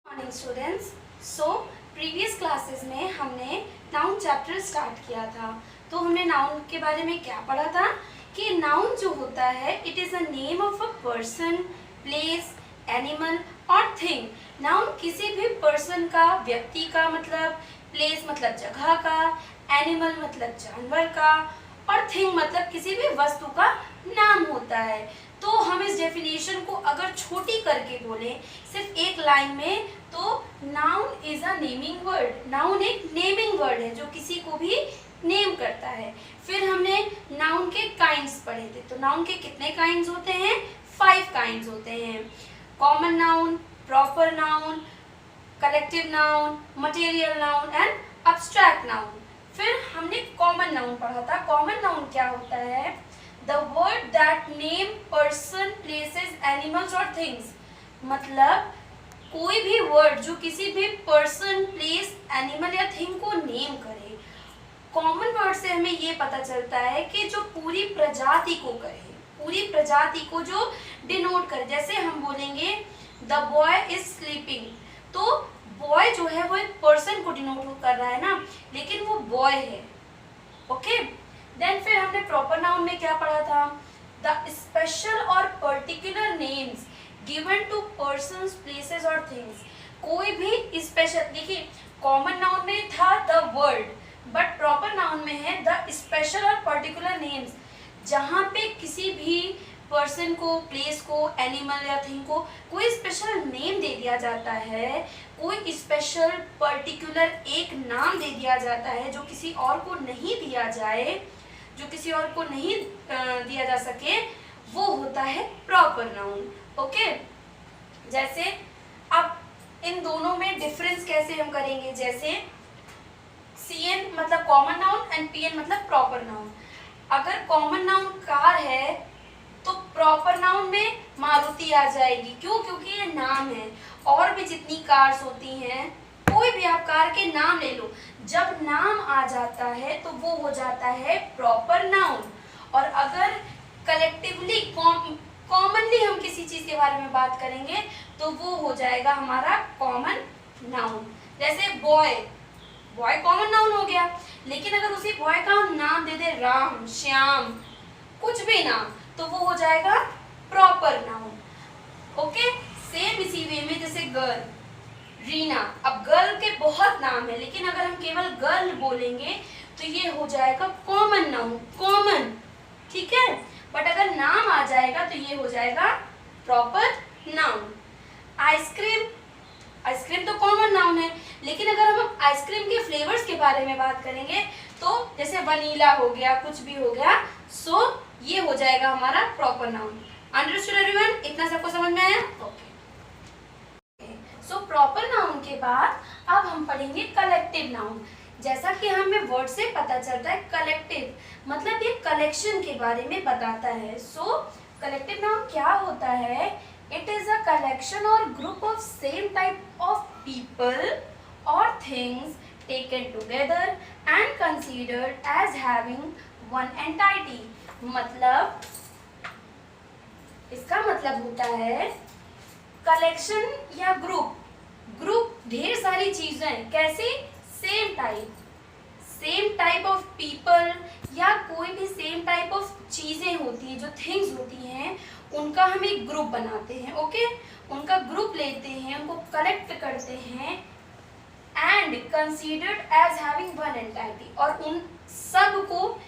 Morning students. Previous classes में हमने noun chapter start किया था। तो हमने नाउन के बारे में क्या पढ़ा था कि नाउन जो होता है it is a name of a person, place, animal और थिंग। नाउन किसी भी पर्सन का, व्यक्ति का मतलब, प्लेस मतलब जगह का, एनिमल मतलब जानवर का और थिंग मतलब किसी भी वस्तु का नाम होता है। तो हम इस डेफिनेशन को अगर छोटी करके बोलें सिर्फ एक लाइन में, तो noun is a naming word. Noun एक नेमिंग वर्ड है जो किसी को भी नेम करता है। फिर हमने नाउन के काइंड्स पढ़े थे। तो नाउन के कितने काइंड्स होते हैं? 5 काइंड्स होते हैं। Common noun, proper noun, collective noun, material noun and abstract noun. फिर हमने कॉमन नाउन पढ़ा था। कॉमन नाउन क्या होता है? The word that name person, places, animals और things। मतलब कोई भी वर्ड जो किसी भी पर्सन, प्लेस, एनिमल या थिंग को नेम करे। कॉमन वर्ड से हमें ये पता चलता है कि जो पूरी प्रजाति को कहे, पूरी प्रजाति को जो डिनोट करे। जैसे हम बोलेंगे द बॉय इज स्लीपिंग, तो बॉय जो है वो एक पर्सन को डिनोट कर रहा है ना, लेकिन वो बॉय है। ओके। देन फिर हमने प्रॉपर नाउन में क्या पढ़ा था? द स्पेशल और particular names given to persons, places और थिंग्स। कोई भी स्पेशल, देखिए कॉमन नाउन में था the word, but proper noun में है द स्पेशल और पर्टिकुलर नेम्स, जहाँ पे किसी भी पर्सन को, प्लेस को, एनिमल या थिंग को कोई स्पेशल नेम दे दिया जाता है, कोई स्पेशल पर्टिकुलर एक नाम दे दिया जाता है जो किसी और को नहीं दिया जाए, जो किसी और को नहीं दिया जा सके, वो होता है प्रॉपर नाउन। ओके। जैसे अब इन दोनों में डिफरेंस कैसे हम करेंगे? जैसे CN मतलब कॉमन नाउन एंड PN मतलब प्रॉपर नाउन। अगर कॉमन नाउन कार है तो प्रॉपर नाउन में मारुति आ जाएगी। क्यों? क्योंकि ये नाम है। और भी जितनी कार्स होती हैं, कोई भी आप कार के नाम ले लो, जब नाम आ जाता है तो वो हो जाता है प्रॉपर नाउन। और अगर कलेक्टिवली कॉमनली हम किसी चीज के बारे में बात करेंगे तो वो हो जाएगा हमारा कॉमन नाउन। जैसे बॉय, बॉय कॉमन नाउन हो गया, लेकिन अगर उसी बॉय का हम नाम दे दे राम, श्याम, कुछ भी नाम, तो वो हो जाएगा प्रॉपर नाउन। ओके। सेम इसी वे में जैसे गर्ल, रीना। अब गर्ल के बहुत नाम है, लेकिन अगर हम केवल गर्ल बोलेंगे तो ये हो जाएगा कॉमन नाउन, कॉमन। ठीक है। बट अगर नाम आ जाएगा तो ये हो जाएगा प्रॉपर नाउन। आइसक्रीम, आइसक्रीम तो कॉमन नाउन है, लेकिन अगर हम आइसक्रीम के फ्लेवर्स के बारे में बात करेंगे तो जैसे वनीला हो गया, कुछ भी हो गया, सो ये हो जाएगा हमारा प्रॉपर नाउन। Understood everyone? इतना सबको समझ में आया? ओके। सो प्रॉपर नाउन के बाद अब हम पढ़ेंगे कलेक्टिव नाउन। जैसा कि हमें वर्ड से पता चलता है, कलेक्टिव मतलब ये कलेक्शन के बारे में बताता है। सो कलेक्टिव नाउन क्या होता है? इट इज अ कलेक्शन और group of same type of people और things taken together and considered as having one entity. मतलब इसका मतलब होता है कलेक्शन या ग्रुप, ग्रुप ढेर सारी चीजें, कैसे? सेम टाइप ऑफ पीपल या कोई भी सेम टाइप ऑफ चीजें होती हैं, जो थिंग्स होती हैं, उनका हम एक ग्रुप बनाते हैं। ओके। उनका ग्रुप लेते हैं, उनको कलेक्ट करते हैं and considered as having one entity, और उन सब को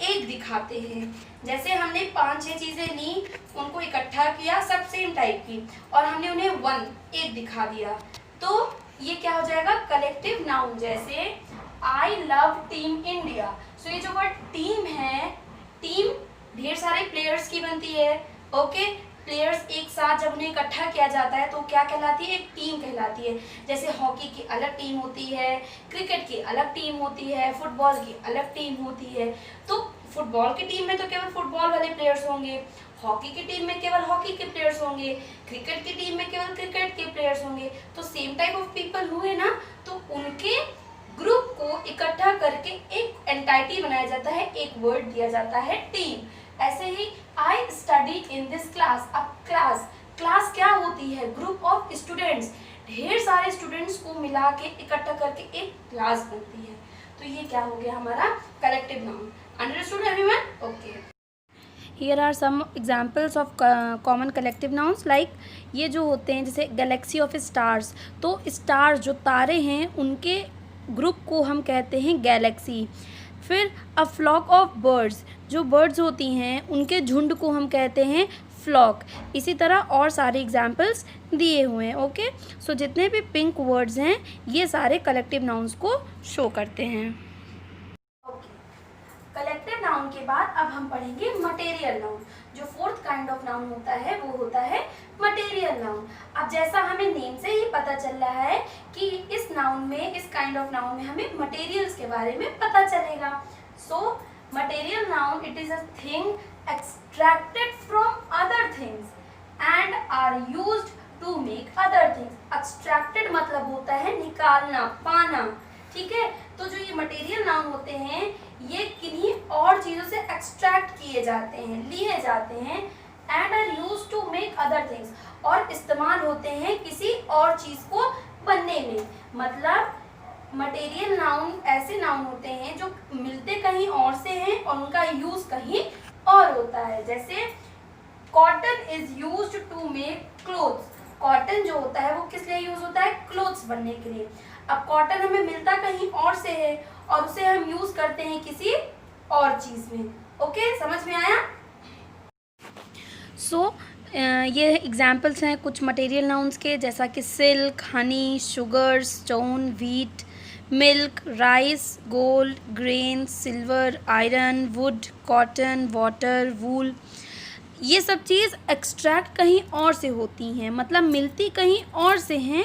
एक दिखाते हैं। जैसे हमने 5-6 चीजें ली, उनको इकट्ठा किया, सब सेम टाइप की, और हमने उन्हें एक दिखा दिया, तो ये क्या हो जाएगा? Collective noun. जैसे आई लव टीम इंडिया। सो ये जो वर्ड टीम है, टीम ढेर सारे प्लेयर्स की बनती है। ओके। प्लेयर्स एक साथ जब उन्हें इकट्ठा किया जाता है तो क्या कहलाती है? एक टीम कहलाती है। जैसे हॉकी की अलग टीम होती है, क्रिकेट की अलग टीम होती है, फुटबॉल की अलग टीम होती है। तो फुटबॉल की टीम में तो केवल फुटबॉल वाले प्लेयर्स होंगे, हॉकी की टीम में केवल हॉकी के प्लेयर्स होंगे, क्रिकेट की टीम में केवल क्रिकेट के प्लेयर्स होंगे। तो सेम टाइप ऑफ पीपल हुए ना, तो उनके ग्रुप को इकट्ठा करके एक एंटाइटी बनाया जाता है, एक वर्ड दिया जाता है टीम। ऐसे ही I study in this class. अब क्लास, क्लास क्या होती है? Group of students. ढेर सारे स्टूडेंट्स को मिला के इकट्ठा करके एक क्लास बनती है। तो ये क्या हो गया हमारा collective noun. Understood everyone? Okay. Here are some examples of common collective nouns like ये जो होते हैं जैसे गैलेक्सी ऑफ स्टार्स, तो स्टार्स जो तारे हैं उनके ग्रुप को हम कहते हैं गैलेक्सी। फिर अ फ्लॉक ऑफ बर्ड्स, जो बर्ड्स होती हैं उनके झुंड को हम कहते हैं फ्लॉक। इसी तरह और सारे एग्जाम्पल्स दिए हुए हैं। ओके, सो जितने भी पिंक वर्ड्स हैं ये सारे कलेक्टिव नाउन्स को शो करते हैं। कलेक्टिव नाउन के बाद अब हम पढ़ेंगे मटेरियल नाउन। जो फोर्थ काइंड ऑफ नाउन होता है वो होता है मटेरियल नाउन। अब जैसा हमें नेम से ही पता चल रहा है कि इस नाउन में, इस काइंड ऑफ नाउन में हमें मटेरियल्स के बारे में पता चलेगा। So material noun it is a thing extracted from other things and are used to make other things. Extracted मतलब होता है निकालना, पाना, ठीक है। तो जो ये मटेरियल नाउन होते हैं ये किन्हीं और चीज़ों से एक्सट्रैक्ट किए जाते हैं, लिए जाते हैं and are used to make other things, और इस्तेमाल होते हैं किसी और चीज़ को बनने में। मतलब मटेरियल नाउन ऐसे नाउन होते हैं जो मिलते कहीं और से हैं और उनका यूज़ कहीं और होता है। जैसे cotton is used to make clothes. Cotton जो होता है वो किस लिए यूज होता है? क्लोथ्स बनने के लिए। अब कॉटन हमें मिलता कहीं और से है और उसे हम यूज करते हैं किसी और चीज में। ओके, समझ में आया? सो ये एग्जाम्पल्स हैं कुछ मटेरियल नाउन्स के, जैसा कि silk, honey, sugar, stone, wheat, milk, rice, gold, grain, silver, iron, wood, cotton, water, wool. ये सब चीज़ एक्सट्रैक्ट कहीं और से होती हैं, मतलब मिलती कहीं और से हैं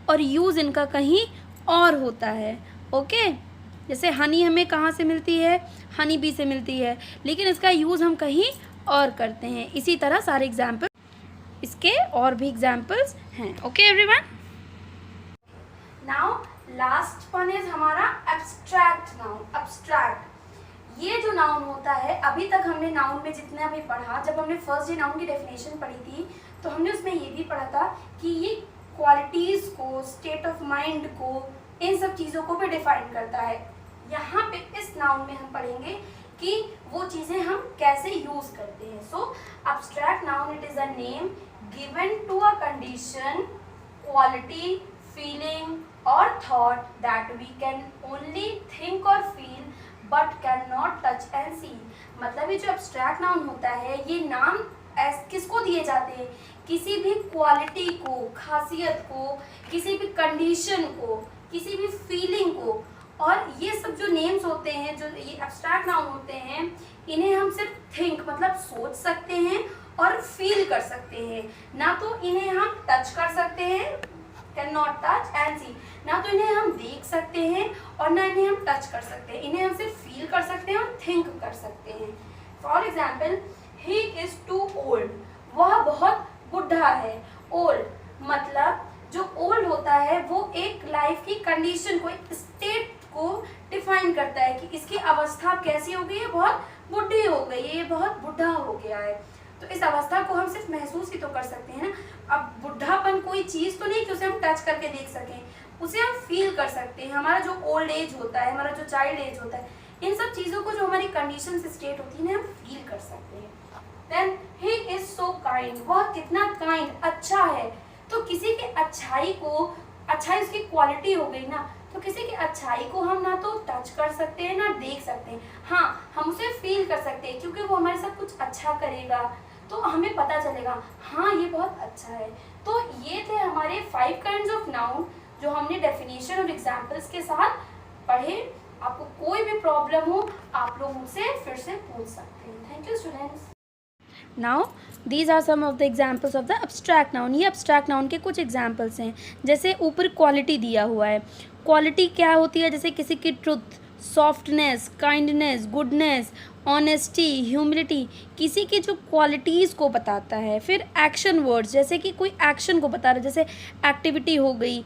और यूज़ इनका कहीं और होता है। ओके, जैसे हनी हमें कहाँ से मिलती है? हनी बी से मिलती है, लेकिन इसका यूज़ हम कहीं और करते हैं। इसी तरह सारे एग्जाम्पल, इसके और भी एग्जाम्पल्स हैं। Okay everyone, now last one is हमारा एब्स्ट्रैक्ट नाउन। एब्स्ट्रैक्ट ये जो नाउन होता है, अभी तक हमने नाउन में जितना भी पढ़ा, जब हमने फर्स्ट डे नाउन की डेफिनेशन पढ़ी थी तो हमने उसमें ये भी पढ़ा था कि ये क्वालिटीज़ को, स्टेट ऑफ माइंड को, इन सब चीज़ों को भी डिफाइन करता है। यहाँ पे इस नाउन में हम पढ़ेंगे कि वो चीज़ें हम कैसे यूज़ करते हैं। So abstract noun it is a name given to a condition, quality, feeling और thought that we can only think और feel but can not touch and see. मतलब ये जो एब्स्ट्रैक्ट नाउन होता है ये नाम किसको दिए जाते हैं? किसी भी क्वालिटी को, खासियत को, किसी भी कंडीशन को, किसी भी फीलिंग को। और ये सब जो नेम्स होते हैं, जो ये एब्स्ट्रैक्ट नाउन होते हैं, इन्हें हम सिर्फ थिंक मतलब सोच सकते हैं और फील कर सकते हैं, ना तो इन्हें हम टच कर सकते हैं, कैन नॉट टच एंड सी, ना तो इन्हें हम देख सकते हैं और ना इन्हें हम टच कर सकते हैं। इन्हें हम सिर्फ फील कर सकते हैं और थिंक कर सकते हैं। For example, he is too old, वह बहुत बुढ़ा है। ओल्ड मतलब जो ओल्ड होता है वो एक लाइफ की कंडीशन को, एक स्टेट को डिफाइन करता है कि इसकी अवस्था कैसी हो गई है, बहुत बुढ़ी हो गई है, ये बहुत बुढ़ा हो गया है। तो इस अवस्था को हम सिर्फ महसूस ही तो कर सकते हैं ना। अब बुढ़ापन कोई चीज़ तो नहीं कि उसे हम टच करके देख सकें, उसे हम फील कर सकते हैं। हमारा जो ओल्ड एज होता है, हमारा जो चाइल्ड एज होता है, इन सब चीज़ों को जो हमारी कंडीशन से स्टेट होती है ना, हम फील कर सकते हैं। Then he is so kind, वह कितना काइंड, अच्छा है। तो किसी की अच्छाई को, अच्छाई उसकी क्वालिटी हो गई ना, तो किसी की अच्छाई को हम ना तो टच कर सकते हैं ना देख सकते हैं, हाँ हम उसे फील कर सकते हैं, क्योंकि वो हमारे साथ कुछ अच्छा करेगा तो हमें पता चलेगा हाँ ये बहुत अच्छा है। तो ये थे हमारे 5 काइंड्स ऑफ नाउन जो हमने डेफिनेशन और एग्जाम्पल्स के साथ पढ़े। आपको कोई भी प्रॉब्लम हो आप लोग मुझसे फिर से पूछ सकते हैं। Thank you students. Now these are some of the examples of the abstract noun. ये एब्स्ट्रैक्ट नाउन के कुछ एग्जाम्पल्स हैं। जैसे ऊपर क्वालिटी दिया हुआ है, क्वालिटी क्या होती है? जैसे किसी की truth, softness, kindness, goodness, honesty, humility, किसी की जो क्वालिटीज़ को बताता है। फिर एक्शन वर्ड्स, जैसे कि कोई एक्शन को बता रहा है, जैसे एक्टिविटी हो गई,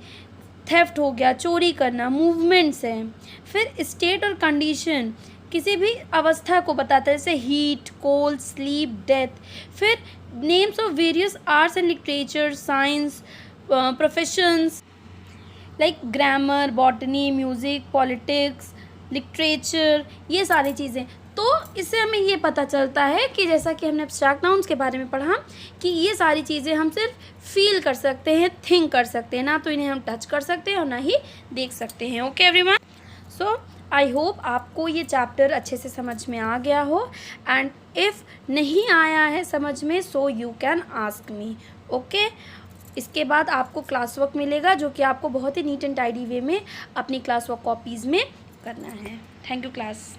थेफ्ट हो गया, चोरी करना, मूवमेंट्स हैं। फिर स्टेट और कंडीशन, किसी भी अवस्था को बताता है, जैसे हीट, कोल्ड, स्लीप, डेथ। फिर names of various arts and literature, science, professions, like grammar, botany, music, politics, literature, ये सारी चीज़ें। तो इससे हमें ये पता चलता है कि जैसा कि हमने एब्स्ट्रैक्ट नाउन्स के बारे में पढ़ा कि ये सारी चीज़ें हम सिर्फ फील कर सकते हैं, थिंक कर सकते हैं, ना तो इन्हें हम टच कर सकते हैं और ना ही देख सकते हैं। Okay everyone, so I hope आपको ये चैप्टर अच्छे से समझ में आ गया हो, एंड इफ़ नहीं आया है समझ में so you can ask me. Okay, इसके बाद आपको क्लास वर्क मिलेगा जो कि आपको बहुत ही नीट एंड टाइडी वे में अपनी क्लास वर्क कॉपीज़ में करना है। Thank you class.